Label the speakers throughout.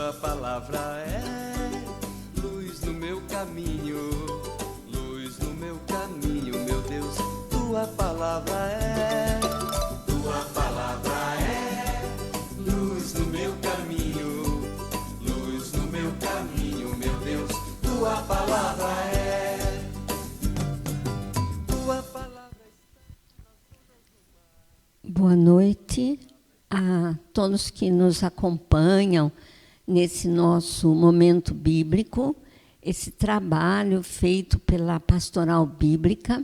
Speaker 1: tua palavra é luz no meu caminho, luz no meu caminho, meu Deus. Tua palavra é luz no meu caminho, luz no meu caminho, meu Deus. Tua palavra é, tua palavra.
Speaker 2: Boa noite a todos que nos acompanham nesse nosso momento bíblico, esse trabalho feito pela Pastoral Bíblica.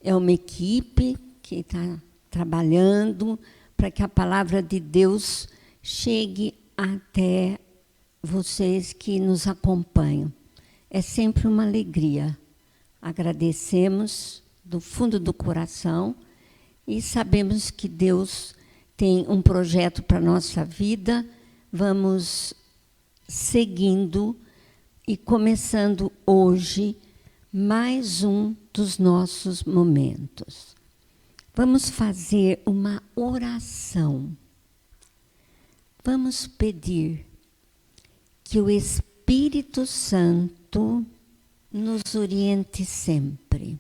Speaker 2: É uma equipe que está trabalhando para que a palavra de Deus chegue até vocês que nos acompanham. É sempre uma alegria. Agradecemos do fundo do coração e sabemos que Deus tem um projeto para a nossa vida. Vamos seguindo e começando hoje mais um dos nossos momentos. Vamos fazer uma oração. Vamos pedir que o Espírito Santo nos oriente sempre.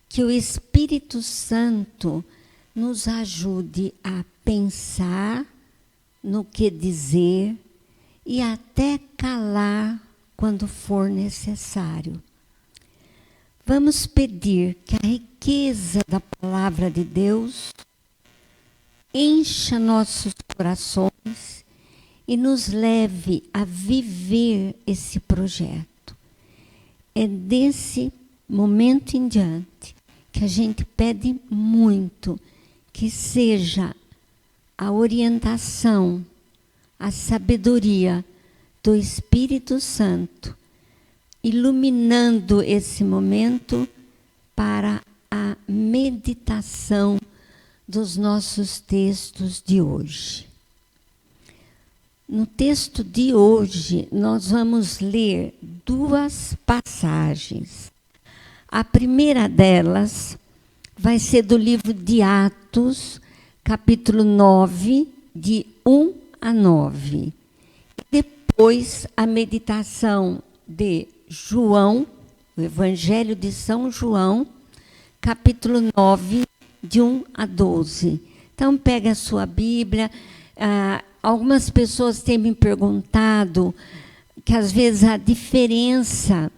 Speaker 2: Que o Espírito Santo nos ajude a pensar no que dizer e até calar quando for necessário. Vamos pedir que a riqueza da palavra de Deus encha nossos corações e nos leve a viver esse projeto. É desse momento em diante que a gente pede muito que seja a orientação, a sabedoria do Espírito Santo, iluminando esse momento para a meditação dos nossos textos de hoje. No texto de hoje, nós vamos ler duas passagens. A primeira delas vai ser do livro de Atos, capítulo 9, de 1 a 9. Depois, a meditação de João, o Evangelho de São João, capítulo 9, de 1 a 12. Então, pega a sua Bíblia. Algumas pessoas têm me perguntado que, às vezes, a diferença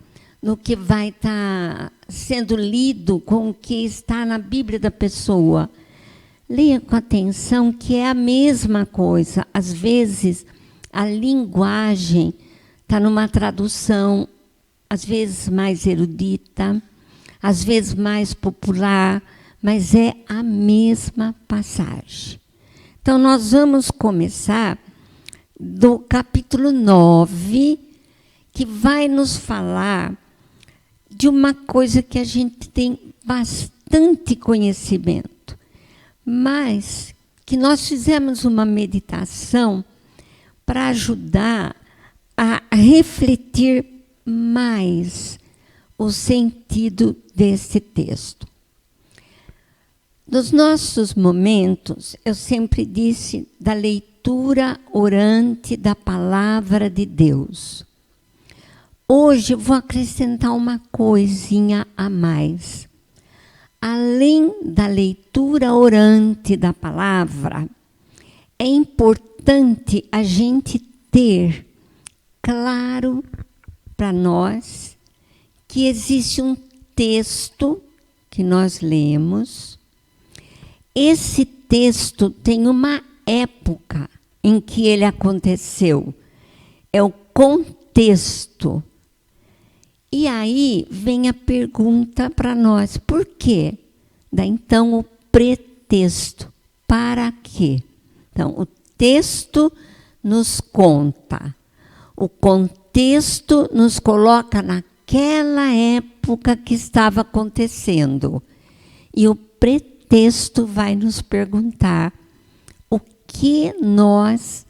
Speaker 2: no que vai estar sendo lido com o que está na Bíblia da pessoa. Leia com atenção que é a mesma coisa. Às vezes, a linguagem está numa tradução, às vezes mais erudita, às vezes mais popular, mas é a mesma passagem. Então, nós vamos começar do capítulo 9, que vai nos falar de uma coisa que a gente tem bastante conhecimento, mas que nós fizemos uma meditação para ajudar a refletir mais o sentido desse texto. Nos nossos momentos, eu sempre disse da leitura orante da palavra de Deus. Hoje eu vou acrescentar uma coisinha a mais. Além da leitura orante da palavra, é importante a gente ter claro para nós que existe um texto que nós lemos. Esse texto tem uma época em que ele aconteceu. É o contexto. E aí vem a pergunta para nós, por quê? Dá então o pretexto. Para quê? Então, o texto nos conta. O contexto nos coloca naquela época que estava acontecendo. E o pretexto vai nos perguntar o que nós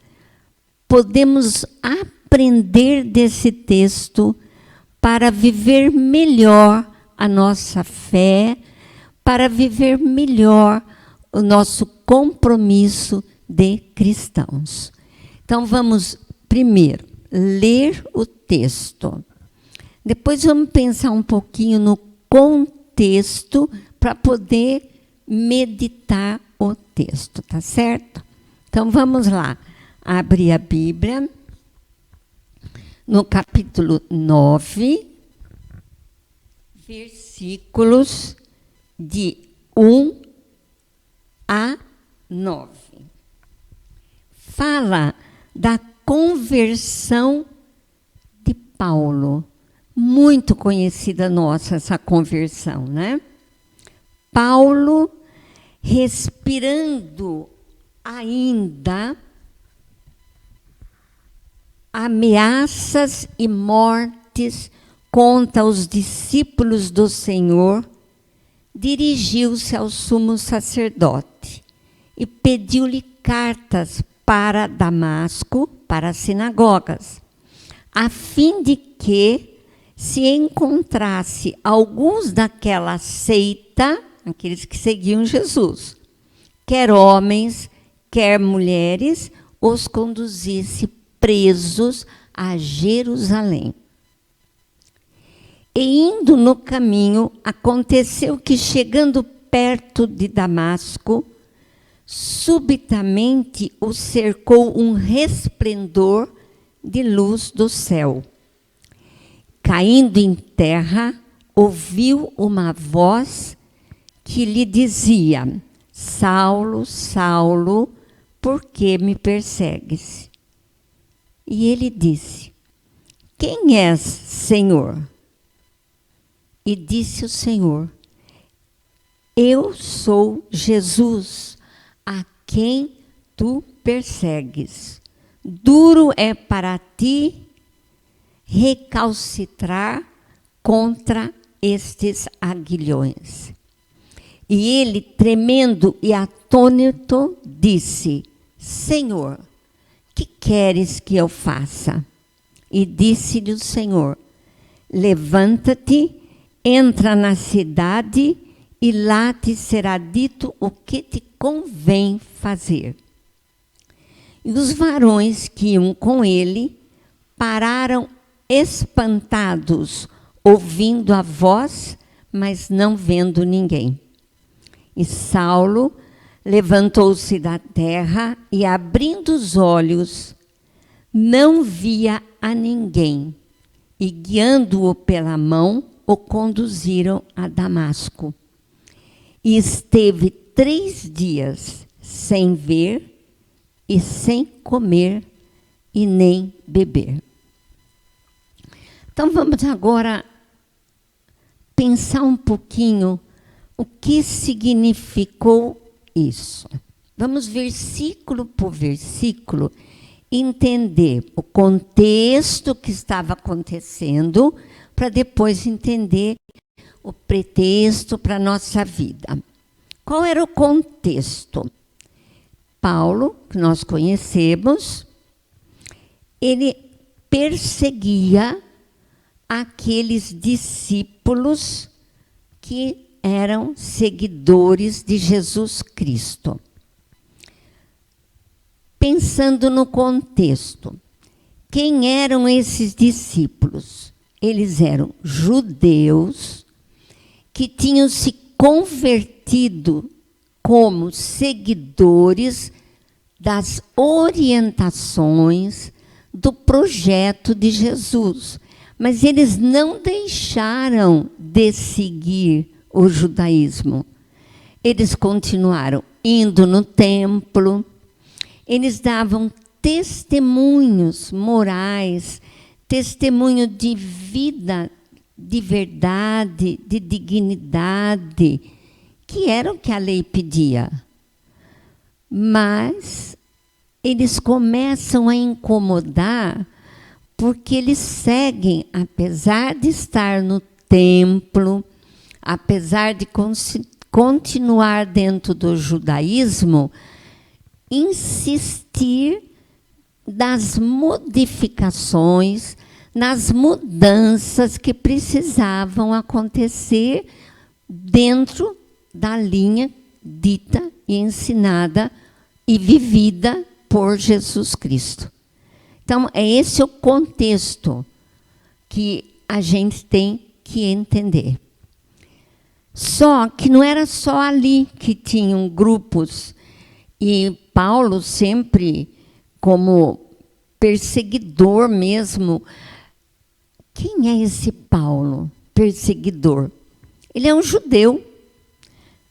Speaker 2: podemos aprender desse texto para viver melhor a nossa fé, para viver melhor o nosso compromisso de cristãos. Então, vamos primeiro, ler o texto. Depois vamos pensar um pouquinho no contexto para poder meditar o texto, tá certo? Então vamos lá. Abrir a Bíblia no capítulo 9, versículos de 1 a 9. Fala da conversão de Paulo. Muito conhecida nossa essa conversão, né? Paulo, respirando ainda ameaças e mortes contra os discípulos do Senhor, dirigiu-se ao sumo sacerdote e pediu-lhe cartas para Damasco, para as sinagogas, a fim de que se encontrasse alguns daquela seita, aqueles que seguiam Jesus, quer homens, quer mulheres, os conduzisse presos a Jerusalém. E indo no caminho, aconteceu que, chegando perto de Damasco, subitamente o cercou um resplendor de luz do céu. Caindo em terra, ouviu uma voz que lhe dizia: Saulo, Saulo, por que me persegues? E ele disse: Quem és, Senhor? E disse o Senhor: Eu sou Jesus, a quem tu persegues. Duro é para ti recalcitrar contra estes aguilhões. E ele, tremendo e atônito, disse: Senhor, que queres que eu faça? E disse-lhe o Senhor: Levanta-te, entra na cidade, e lá te será dito o que te convém fazer. E os varões que iam com ele pararam espantados, ouvindo a voz, mas não vendo ninguém. E Saulo levantou-se da terra e, abrindo os olhos, não via a ninguém. E, guiando-o pela mão, o conduziram a Damasco. E esteve 3 dias sem ver e sem comer e nem beber. Então vamos agora pensar um pouquinho o que significou isso. Vamos versículo por versículo entender o contexto que estava acontecendo para depois entender o pretexto para a nossa vida. Qual era o contexto? Paulo, que nós conhecemos, ele perseguia aqueles discípulos que eram seguidores de Jesus Cristo. Pensando no contexto, quem eram esses discípulos? Eles eram judeus que tinham se convertido como seguidores das orientações do projeto de Jesus. Mas eles não deixaram de seguir o judaísmo. Eles continuaram indo no templo, eles davam testemunhos morais, testemunho de vida, de verdade, de dignidade, que era o que a lei pedia. Mas eles começam a incomodar porque eles seguem, apesar de estar no templo, apesar de continuar dentro do judaísmo, insistir nas modificações, nas mudanças que precisavam acontecer dentro da linha dita e ensinada e vivida por Jesus Cristo. Então, é esse o contexto que a gente tem que entender. Só que não era só ali que tinham grupos, e Paulo sempre como perseguidor mesmo. Quem é esse Paulo, perseguidor? Ele é um judeu.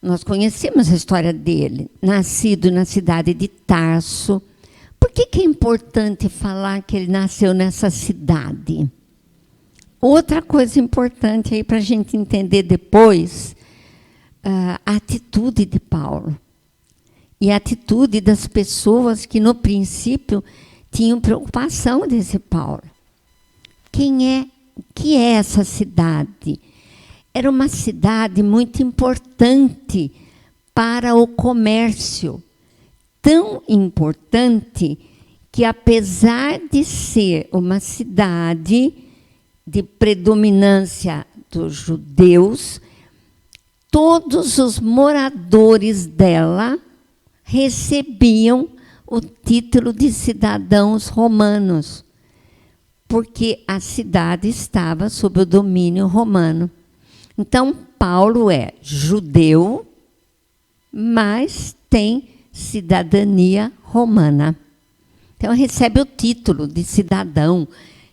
Speaker 2: Nós conhecemos a história dele, nascido na cidade de Tarso. Por que é importante falar que ele nasceu nessa cidade? Outra coisa importante aí para a gente entender depois, a atitude de Paulo. E a atitude das pessoas que, no princípio, tinham preocupação desse Paulo. O que é essa cidade? Era uma cidade muito importante para o comércio. Tão importante que, apesar de ser uma cidade de predominância dos judeus, todos os moradores dela recebiam o título de cidadãos romanos, porque a cidade estava sob o domínio romano. Então, Paulo é judeu, mas tem cidadania romana. Então, recebe o título de cidadão.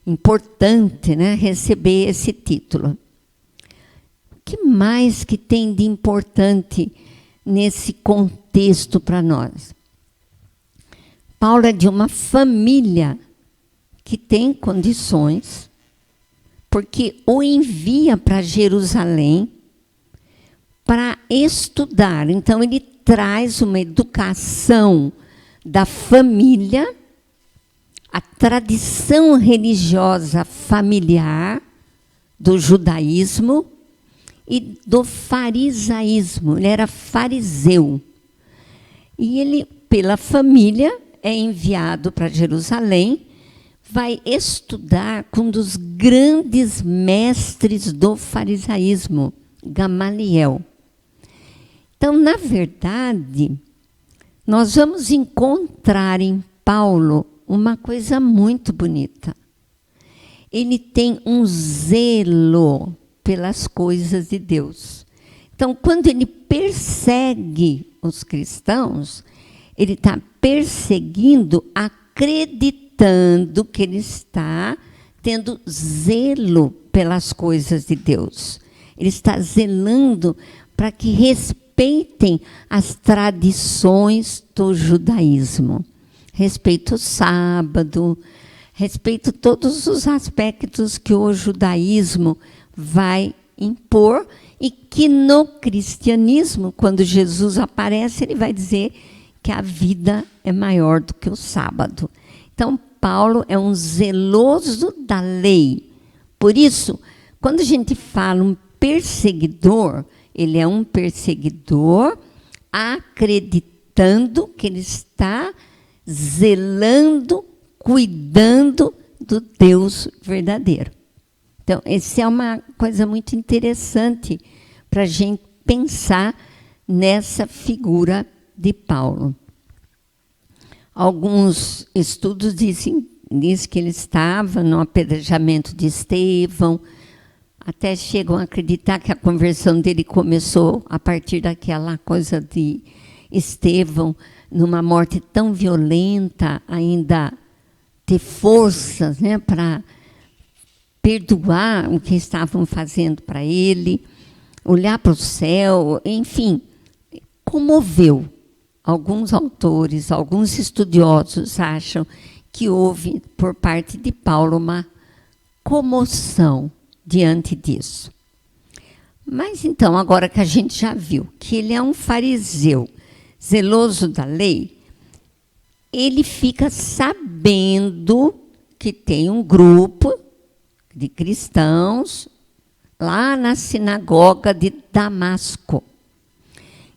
Speaker 2: Importante, né, receber esse título. O que mais que tem de importante nesse contexto para nós? Paulo é de uma família que tem condições, porque o envia para Jerusalém para estudar. Então, ele traz uma educação da família, a tradição religiosa familiar do judaísmo e do farisaísmo. Ele era fariseu. E ele, pela família, é enviado para Jerusalém, vai estudar com um dos grandes mestres do farisaísmo, Gamaliel. Então, na verdade, nós vamos encontrar em Paulo uma coisa muito bonita. Ele tem um zelo pelas coisas de Deus. Então, quando ele persegue os cristãos, ele está perseguindo, acreditando que ele está tendo zelo pelas coisas de Deus. Ele está zelando para que respeitem as tradições do judaísmo. Respeito o sábado, respeito todos os aspectos que o judaísmo vai impor e que no cristianismo, quando Jesus aparece, ele vai dizer que a vida é maior do que o sábado. Então, Paulo é um zeloso da lei. Por isso, quando a gente fala um perseguidor, ele é um perseguidor acreditando que ele está zelando, cuidando do Deus verdadeiro. Então, essa é uma coisa muito interessante para a gente pensar nessa figura de Paulo. Alguns estudos dizem que ele estava no apedrejamento de Estevão, até chegam a acreditar que a conversão dele começou a partir daquela coisa de Estevão, numa morte tão violenta, ainda ter forças, né, para perdoar o que estavam fazendo para ele, olhar para o céu, enfim, comoveu. Alguns autores, alguns estudiosos acham que houve, por parte de Paulo, uma comoção diante disso. Mas então, agora que a gente já viu que ele é um fariseu, zeloso da lei, ele fica sabendo que tem um grupo de cristãos lá na sinagoga de Damasco.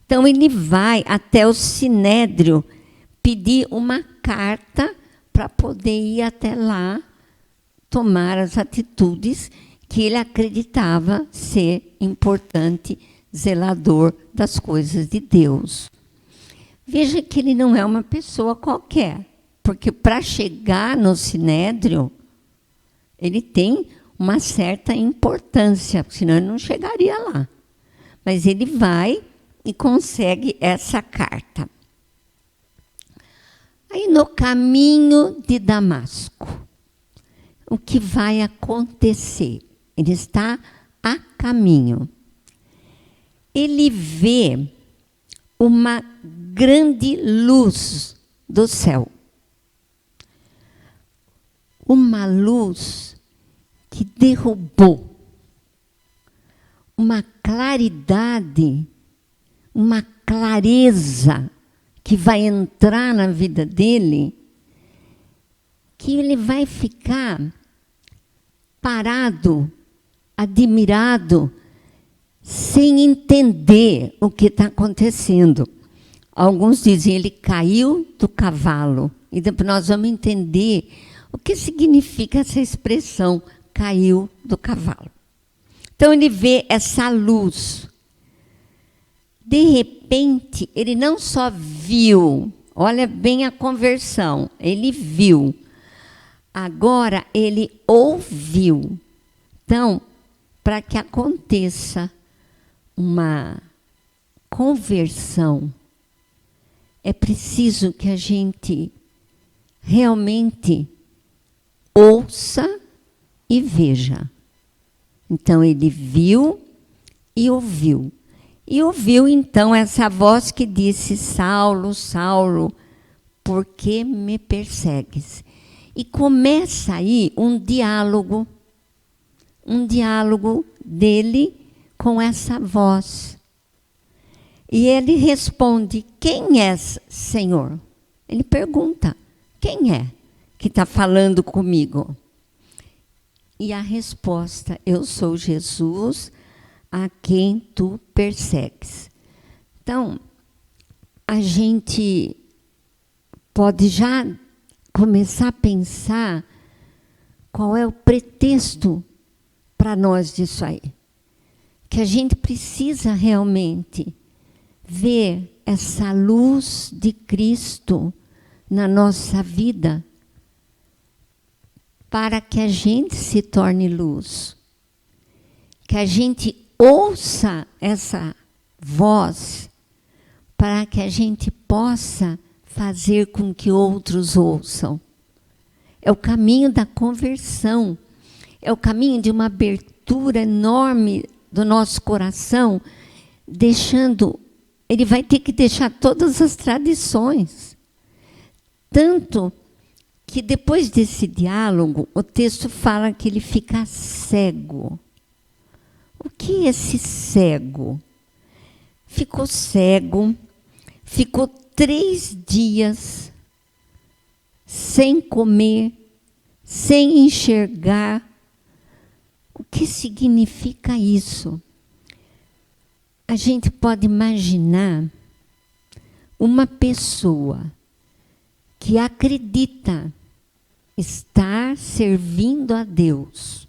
Speaker 2: Então, ele vai até o Sinédrio pedir uma carta para poder ir até lá tomar as atitudes que ele acreditava ser importante, zelador das coisas de Deus. Veja que ele não é uma pessoa qualquer, porque para chegar no Sinédrio, ele tem uma certa importância, senão ele não chegaria lá. Mas ele vai e consegue essa carta. Aí, no caminho de Damasco, o que vai acontecer? Ele está a caminho. Ele vê uma grande luz do céu. Uma luz que derrubou. Uma claridade, uma clareza que vai entrar na vida dele, que ele vai ficar parado, admirado, sem entender o que está acontecendo. Alguns dizem ele caiu do cavalo. E depois nós vamos entender o que significa essa expressão, caiu do cavalo. Então ele vê essa luz. De repente, ele não só viu, olha bem a conversão, ele viu. Agora ele ouviu. Então, para que aconteça uma conversão, é preciso que a gente realmente ouça e veja. Então, ele viu e ouviu. E ouviu, então, essa voz que disse, Saulo, Saulo, por que me persegues? E começa aí um diálogo dele com essa voz. E ele responde, quem és, Senhor? Ele pergunta, quem é que está falando comigo? E a resposta, eu sou Jesus, a quem tu persegues. Então, a gente pode já começar a pensar qual é o pretexto para nós disso aí. Que a gente precisa realmente ver essa luz de Cristo na nossa vida para que a gente se torne luz. Que a gente ouça essa voz para que a gente possa fazer com que outros ouçam. É o caminho da conversão. É o caminho de uma abertura enorme do nosso coração, deixando... Ele vai ter que deixar todas as tradições. Tanto que depois desse diálogo, o texto fala que ele fica cego. O que é esse cego? Ficou cego, ficou 3 dias sem comer, sem enxergar. O que significa isso? A gente pode imaginar uma pessoa que acredita estar servindo a Deus,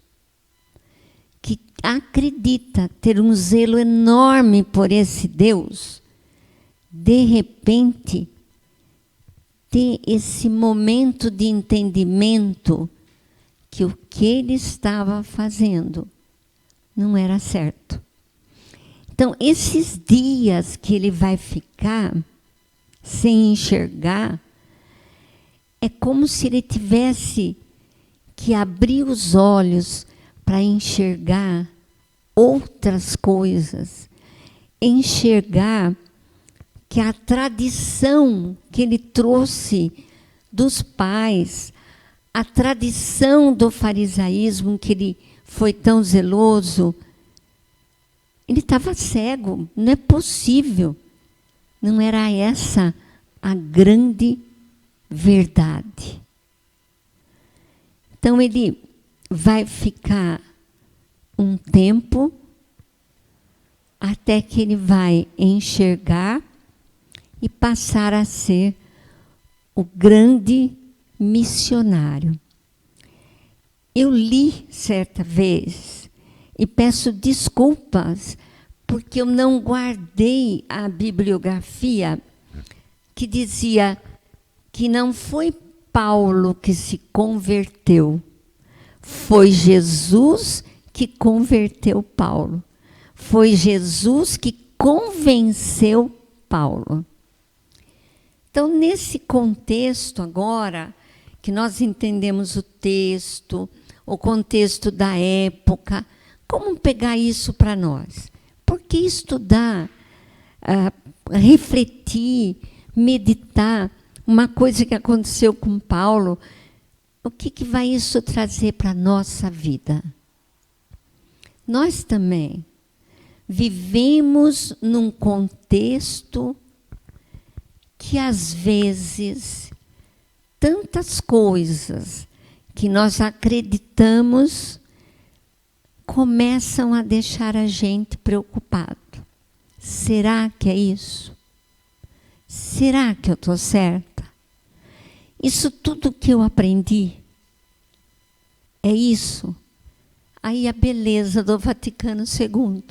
Speaker 2: que acredita ter um zelo enorme por esse Deus, de repente, ter esse momento de entendimento que o que ele estava fazendo não era certo. Então, esses dias que ele vai ficar sem enxergar, é como se ele tivesse que abrir os olhos para enxergar outras coisas, enxergar que a tradição que ele trouxe dos pais, a tradição do farisaísmo, que ele foi tão zeloso, ele estava cego, não é possível. Não era essa a grande verdade. Então ele vai ficar um tempo até que ele vai enxergar e passar a ser o grande missionário. Eu li certa vez e peço desculpas porque eu não guardei a bibliografia que dizia que não foi Paulo que se converteu. Foi Jesus que converteu Paulo. Foi Jesus que convenceu Paulo. Então, nesse contexto agora, que nós entendemos o texto, o contexto da época, como pegar isso para nós? Porque estudar, refletir, meditar, uma coisa que aconteceu com Paulo, o que vai isso trazer para a nossa vida? Nós também vivemos num contexto que, às vezes, tantas coisas que nós acreditamos começam a deixar a gente preocupado. Será que é isso? Será que eu estou certa? Isso tudo que eu aprendi é isso? Aí a beleza do Vaticano II,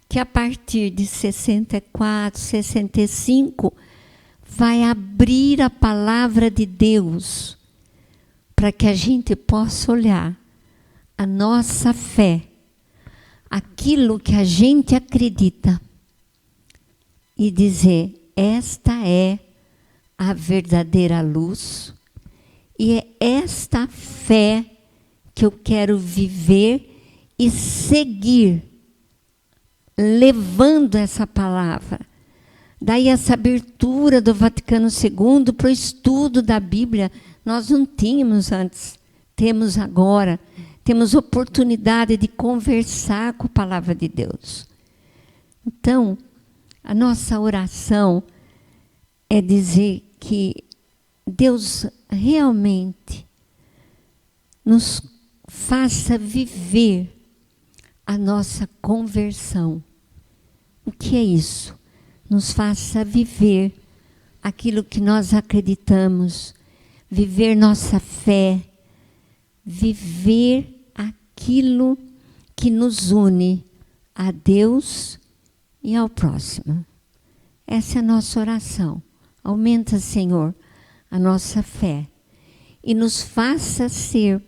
Speaker 2: que a partir de 64, 65, vai abrir a palavra de Deus para que a gente possa olhar a nossa fé, aquilo que a gente acredita, e dizer: esta é a verdadeira luz, e é esta fé que eu quero viver e seguir, levando essa palavra. Daí essa abertura do Vaticano II para o estudo da Bíblia, nós não tínhamos antes, temos agora. Temos oportunidade de conversar com a palavra de Deus. Então, a nossa oração é dizer que Deus realmente nos faça viver a nossa conversão. O que é isso? Nos faça viver aquilo que nós acreditamos, viver nossa fé, viver aquilo que nos une a Deus e ao próximo. Essa é a nossa oração. Aumenta, Senhor, a nossa fé e nos faça ser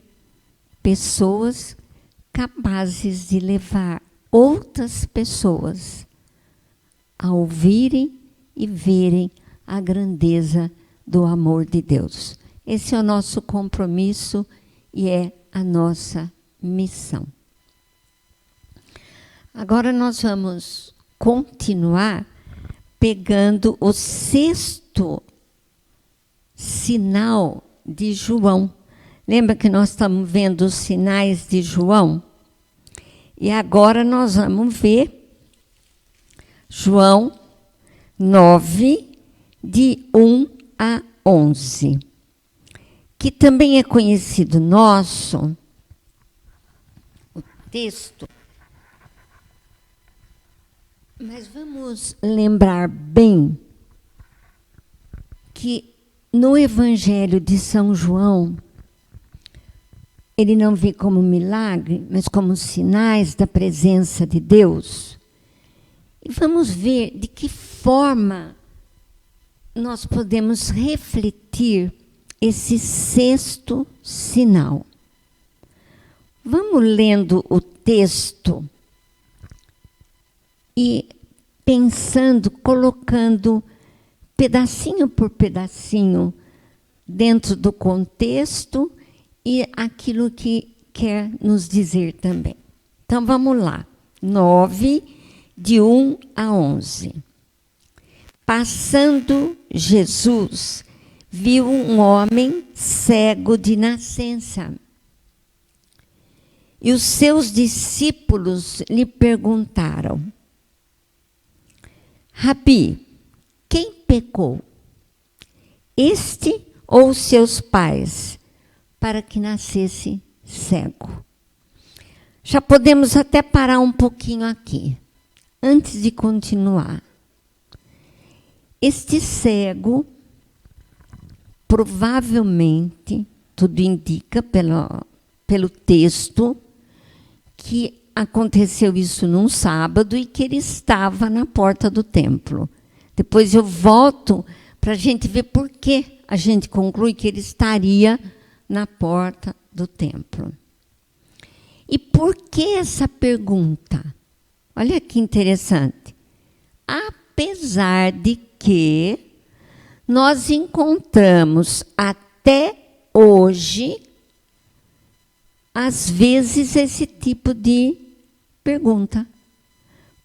Speaker 2: pessoas capazes de levar outras pessoas a ouvirem e verem a grandeza do amor de Deus. Esse é o nosso compromisso e é a nossa missão. Agora nós vamos continuar pegando o 6º sinal de João. Lembra que nós estamos vendo os sinais de João? E agora nós vamos ver João 9, de 1 a 11. Que também é conhecido nosso, o texto. Mas vamos lembrar bem que no Evangelho de São João, ele não vê como milagre, mas como sinais da presença de Deus. E vamos ver de que forma nós podemos refletir esse 6º sinal. Vamos lendo o texto e pensando, colocando pedacinho por pedacinho dentro do contexto e aquilo que quer nos dizer também. Então vamos lá. 9, de 1 a 11. Passando Jesus, viu um homem cego de nascença. E os seus discípulos lhe perguntaram: Rabi, quem pecou? Este ou seus pais, para que nascesse cego? Já podemos até parar um pouquinho aqui, antes de continuar. Este cego, provavelmente, tudo indica pelo texto, que aconteceu isso num sábado e que ele estava na porta do templo. Depois eu volto para a gente ver por que a gente conclui que ele estaria na porta do templo. E por que essa pergunta? Olha que interessante. Apesar de que nós encontramos até hoje, às vezes, esse tipo de pergunta.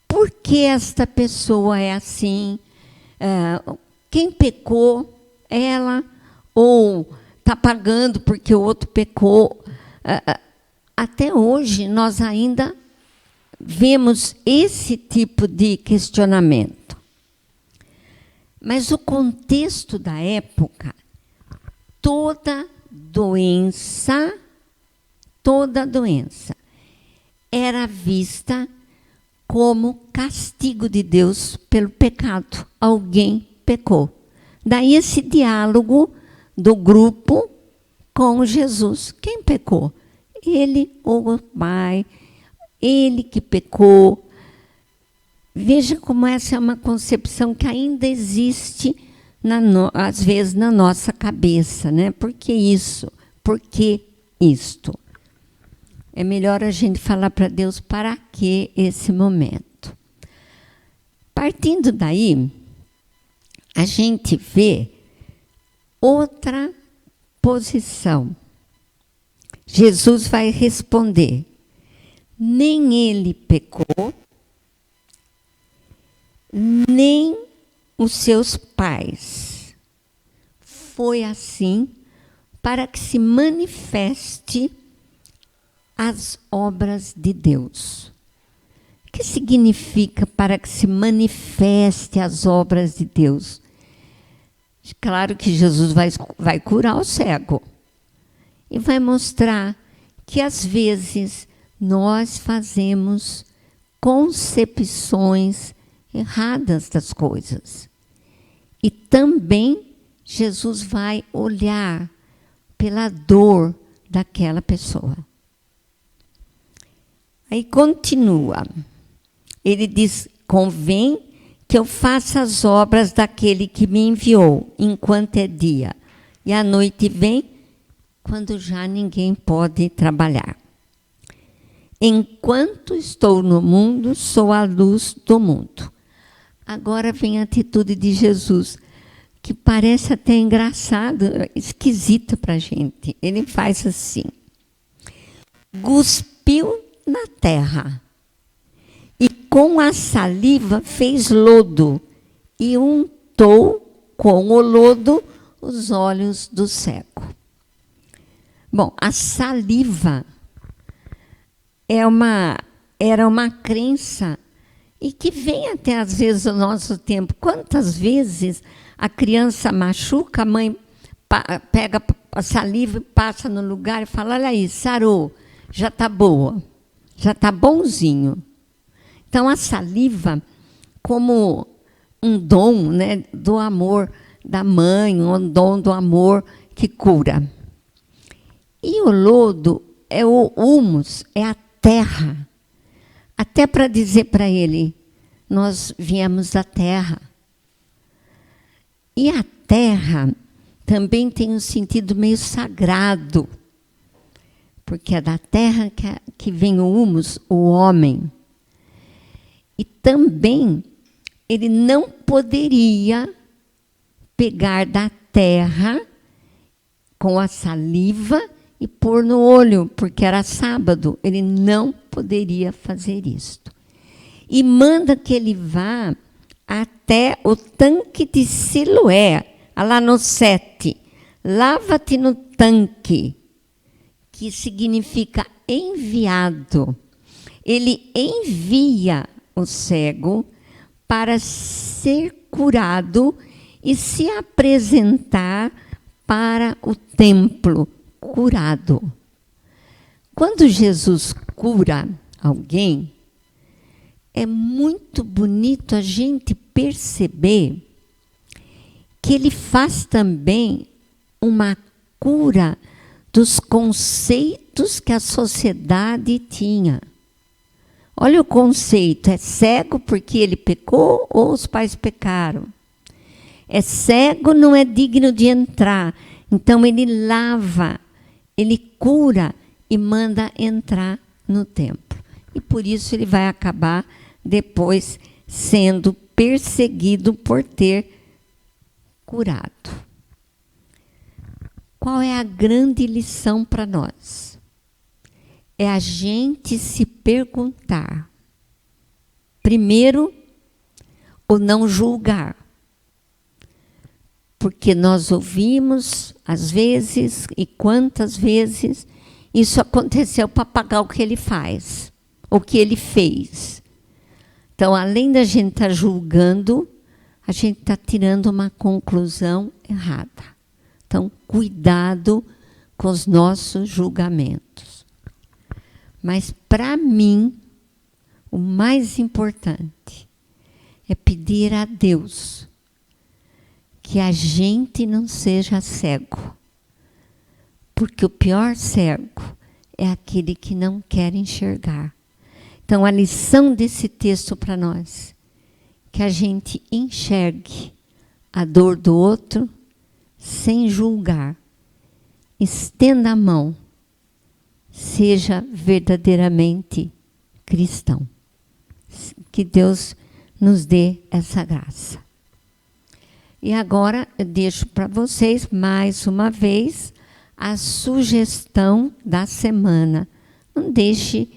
Speaker 2: Por que esta pessoa é assim? Quem pecou? Ela? Ou está pagando porque o outro pecou? Até hoje, nós ainda vemos esse tipo de questionamento. Mas o contexto da época, toda doença era vista como castigo de Deus pelo pecado. Alguém pecou. Daí esse diálogo do grupo com Jesus. Quem pecou? Ele ou o pai? Ele que pecou. Veja como essa é uma concepção que ainda existe, às vezes, na nossa cabeça, né? Por que isso? Por que isto? É melhor a gente falar para Deus para que esse momento. Partindo daí, a gente vê outra posição. Jesus vai responder: nem ele pecou, nem os seus pais. Foi assim para que se manifeste as obras de Deus. O que significa para que se manifeste as obras de Deus? Claro que Jesus vai curar o cego e vai mostrar que às vezes nós fazemos concepções erradas das coisas. E também Jesus vai olhar pela dor daquela pessoa. Aí continua. Ele diz: convém que eu faça as obras daquele que me enviou, enquanto é dia. E a noite vem, quando já ninguém pode trabalhar. Enquanto estou no mundo, sou a luz do mundo. Agora vem a atitude de Jesus, que parece até engraçado, esquisita para a gente. Ele faz assim: cuspiu na terra, e com a saliva fez lodo, e untou com o lodo os olhos do cego. Bom, a saliva era uma crença, e que vem até às vezes no nosso tempo. Quantas vezes a criança machuca, a mãe pega a saliva e passa no lugar e fala: olha aí, sarou, já está boa, já está bonzinho. Então, a saliva, como um dom, né, do amor da mãe, um dom do amor que cura. E o lodo é o humus, é a terra. Até para dizer para ele: nós viemos da terra. E a terra também tem um sentido meio sagrado, porque é da terra que vem o humus, o homem. E também ele não poderia pegar da terra com a saliva e pôr no olho, porque era sábado. Ele não poderia fazer isto. E manda que ele vá até o tanque de Siloé, lá no 7. Lava-te no tanque, que significa enviado. Ele envia o cego para ser curado e se apresentar para o templo curado. Quando Jesus cura alguém, é muito bonito a gente perceber que ele faz também uma cura dos conceitos que a sociedade tinha. Olha o conceito: é cego porque ele pecou ou os pais pecaram? É cego, não é digno de entrar. Então ele lava, ele cura e manda entrar no templo. E por isso ele vai acabar depois sendo perseguido por ter curado. Qual é a grande lição para nós? É a gente se perguntar, primeiro, o não julgar. Porque nós ouvimos, às vezes, e quantas vezes, isso aconteceu para pagar o que ele faz, o que ele fez. Então, além da gente estar julgando, a gente está tirando uma conclusão errada. Então, cuidado com os nossos julgamentos. Mas, para mim, o mais importante é pedir a Deus que a gente não seja cego. Porque o pior cego é aquele que não quer enxergar. Então, a lição desse texto para nós, que a gente enxergue a dor do outro sem julgar. Estenda a mão. Seja verdadeiramente cristão. Que Deus nos dê essa graça. E agora eu deixo para vocês, mais uma vez, a sugestão da semana. Não deixe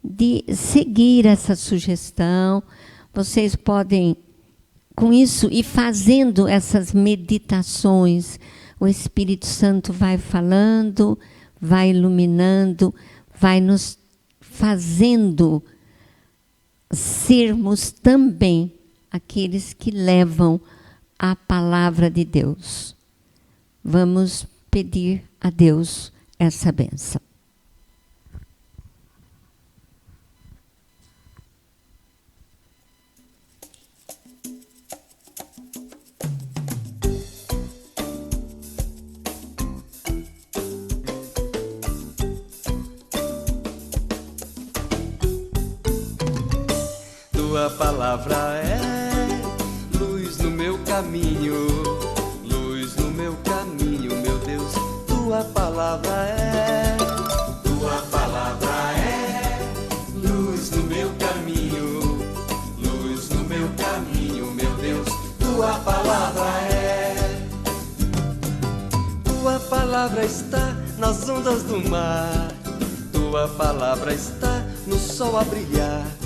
Speaker 2: de seguir essa sugestão. Vocês podem, com isso, ir fazendo essas meditações. O Espírito Santo vai falando, vai iluminando, vai nos fazendo sermos também aqueles que levam a palavra de Deus. Vamos pedir a Deus essa bênção.
Speaker 1: Tua palavra é luz no meu caminho, luz no meu caminho, meu Deus. Tua palavra é luz no meu caminho, luz no meu caminho, meu Deus. Tua palavra está nas ondas do mar, tua palavra está no sol a brilhar.